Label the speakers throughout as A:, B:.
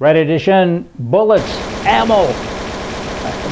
A: Red Edition, Bullocks Ammo.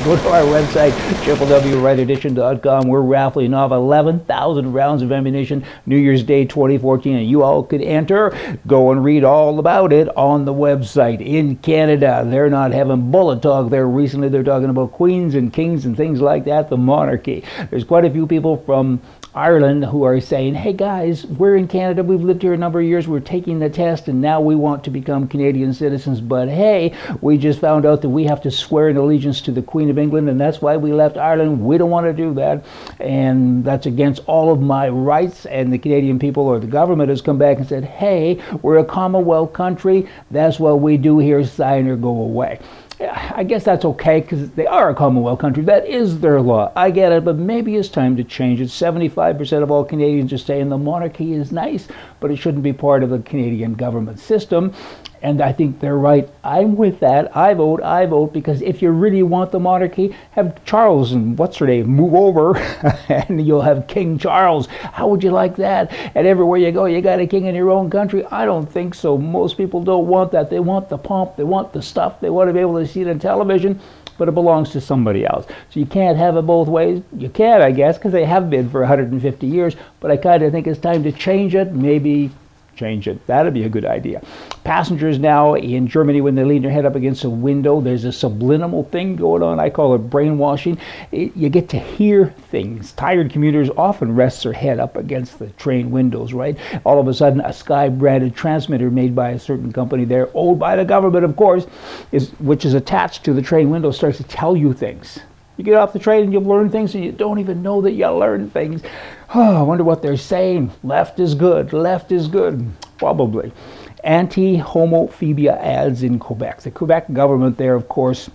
A: Go to our website, www.rededition.com. We're raffling off 11,000 rounds of ammunition New Year's Day 2014, and you all could enter. Go and read all about it on the website. In Canada, they're not having bullet talk there recently. They're talking about queens and kings and things like that, the monarchy. There's quite a few people from Ireland who are saying, hey guys, we're in Canada, we've lived here a number of years, we're taking the test, and now we want to become Canadian citizens, but hey, we just found out that we have to swear an allegiance to the Queen of England, and that's why we left Ireland. We don't want to do that, and that's against all of my rights. And the Canadian people or the government has come back and said, hey, we're a Commonwealth country, that's what we do here, sign or go away. I guess that's okay because they are a Commonwealth country. That is their law. I get it, but maybe it's time to change it. 75% of all Canadians are saying the monarchy is nice, but it shouldn't be part of the Canadian government system. And I think they're right. I'm with that. I vote, because if you really want the monarchy, have Charles and what's her name move over and you'll have King Charles. How would you like that? And everywhere you go, you got a king in your own country? I don't think so. Most people don't want that. They want the pomp, they want the stuff, they want to be able to see it on television, but it belongs to somebody else. So you can't have it both ways. You can, I guess, because they have been for 150 years, but I kind of think it's time to change it. Maybe change it. That'd be a good idea. Passengers now in Germany, when they lean their head up against a window, there's a subliminal thing going on. I call it brainwashing. You get to hear things. Tired commuters often rest their head up against the train windows, right? All of a sudden, a Sky-branded transmitter made by a certain company there, owned by the government, of course, which is attached to the train window, starts to tell you things. You get off the train and you'll learn things and you don't even know that you learned things. Oh, I wonder what they're saying. Left is good. Left is good. Probably. Anti-homophobia ads in Quebec. The Quebec government there, of course,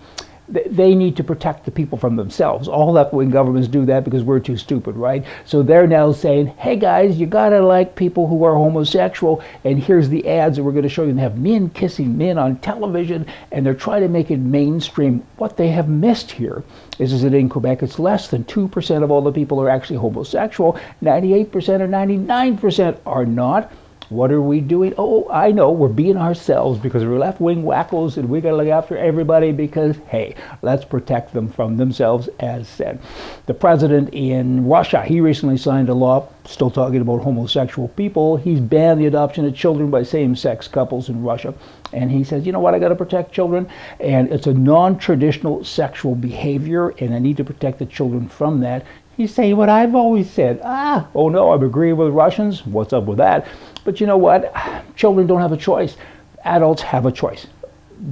A: they need to protect the people from themselves. All left-wing governments do that because we're too stupid, right? So they're now saying, hey guys, you gotta like people who are homosexual, and here's the ads that we're going to show you. They have men kissing men on television, and they're trying to make it mainstream. What they have missed here is that in Quebec, it's less than 2% of all the people are actually homosexual. 98% or 99% are not. What are we doing? Oh, I know, we're being ourselves because we're left-wing wackos and we got to look after everybody because, hey, let's protect them from themselves, as said. The president in Russia, he recently signed a law, still talking about homosexual people. He's banned the adoption of children by same-sex couples in Russia. And he says, you know what, I got to protect children. And it's a non-traditional sexual behavior, and I need to protect the children from that. He's saying what I've always said. Oh no, I'm agreeing with Russians. What's up with that? But you know what? Children don't have a choice. Adults have a choice.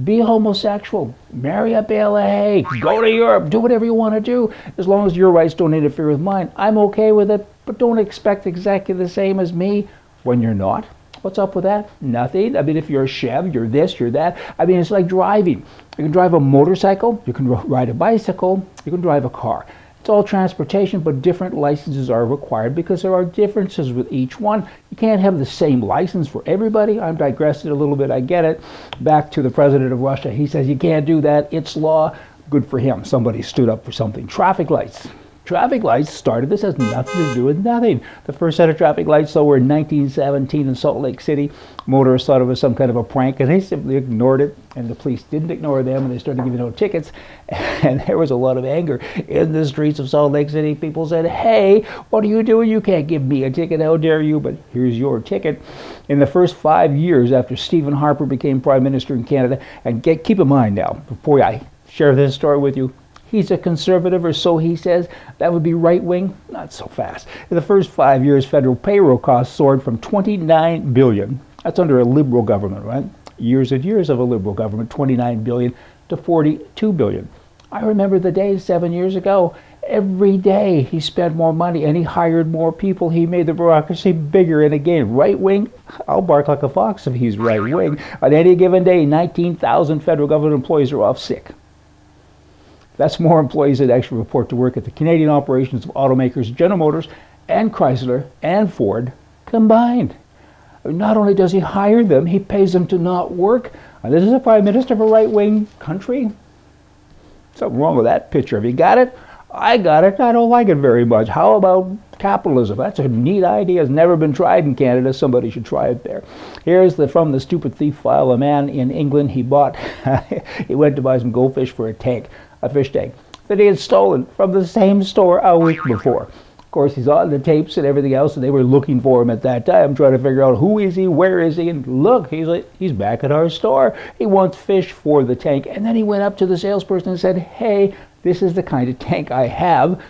A: Be homosexual. Marry a bale of hay. Go to Europe. Do whatever you want to do. As long as your rights don't interfere with mine, I'm okay with it. But don't expect exactly the same as me when you're not. What's up with that? Nothing. I mean, if you're a Chev, you're this, you're that. I mean, it's like driving. You can drive a motorcycle. You can ride a bicycle. You can drive a car. It's all transportation, but different licenses are required because there are differences with each one. You can't have the same license for everybody. I'm digressing a little bit, I get it. Back to the president of Russia. He says you can't do that. It's law. Good for him. Somebody stood up for something. Traffic lights. Traffic lights started. This has nothing to do with nothing. The first set of traffic lights, though, were in 1917 in Salt Lake City. Motorists thought it was some kind of a prank, and they simply ignored it. And the police didn't ignore them, and they started giving out tickets. And there was a lot of anger in the streets of Salt Lake City. People said, hey, what are you doing? You can't give me a ticket. How dare you? But here's your ticket. In the first 5 years after Stephen Harper became Prime Minister in Canada, and keep in mind now, before I share this story with you, he's a conservative, or so he says. That would be right-wing? Not so fast. In the first 5 years, federal payroll costs soared from $29 billion. That's under a liberal government, right? Years and years of a liberal government, $29 billion to $42 billion. I remember the days 7 years ago. Every day he spent more money and he hired more people. He made the bureaucracy bigger. And again, right-wing, I'll bark like a fox if he's right-wing. On any given day, 19,000 federal government employees are off sick. That's more employees that actually report to work at the Canadian operations of automakers General Motors and Chrysler and Ford combined. Not only does he hire them, he pays them to not work. And this is a prime minister of a right-wing country? Something wrong with that picture. Have you got it? I got it. I don't like it very much. How about capitalism? That's a neat idea. It's never been tried in Canada. Somebody should try it there. Here's from the Stupid Thief file. A man in England, he went to buy some goldfish for a fish tank that he had stolen from the same store a week before. Of course, he's on the tapes and everything else, and they were looking for him at that time, trying to figure out who is he, where is he, and look, he's back at our store. He wants fish for the tank. And then he went up to the salesperson and said, hey, this is the kind of tank I have.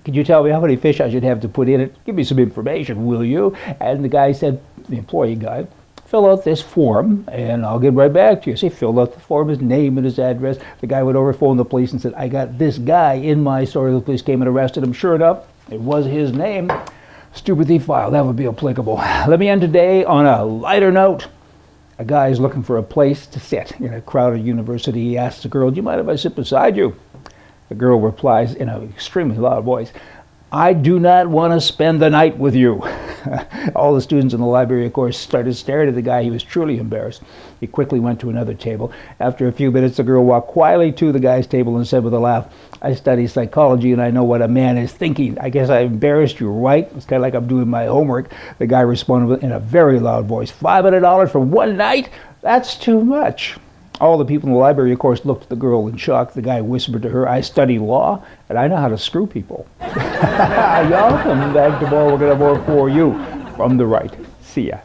A: Could you tell me how many fish I should have to put in it? Give me some information, will you? And the guy said, the employee guy, fill out this form, and I'll get right back to you. So he filled out the form, his name and his address. The guy went over, phoned the police, and said, I got this guy in my store. The police came and arrested him. Sure enough, it was his name. Stupid Thief file, that would be applicable. Let me end today on a lighter note. A guy is looking for a place to sit in a crowded university. He asks the girl, do you mind if I sit beside you? The girl replies in an extremely loud voice, I do not want to spend the night with you. All the students in the library, of course, started staring at the guy. He was truly embarrassed. He quickly went to another table. After a few minutes, the girl walked quietly to the guy's table and said with a laugh, I study psychology and I know what a man is thinking. I guess I embarrassed you, right? It's kind of like I'm doing my homework. The guy responded in a very loud voice, $500 for one night? That's too much. All the people in the library, of course, looked at the girl in shock. The guy whispered to her, I study law, and I know how to screw people. Y'all come back tomorrow. We're going to have more for you from the right. See ya.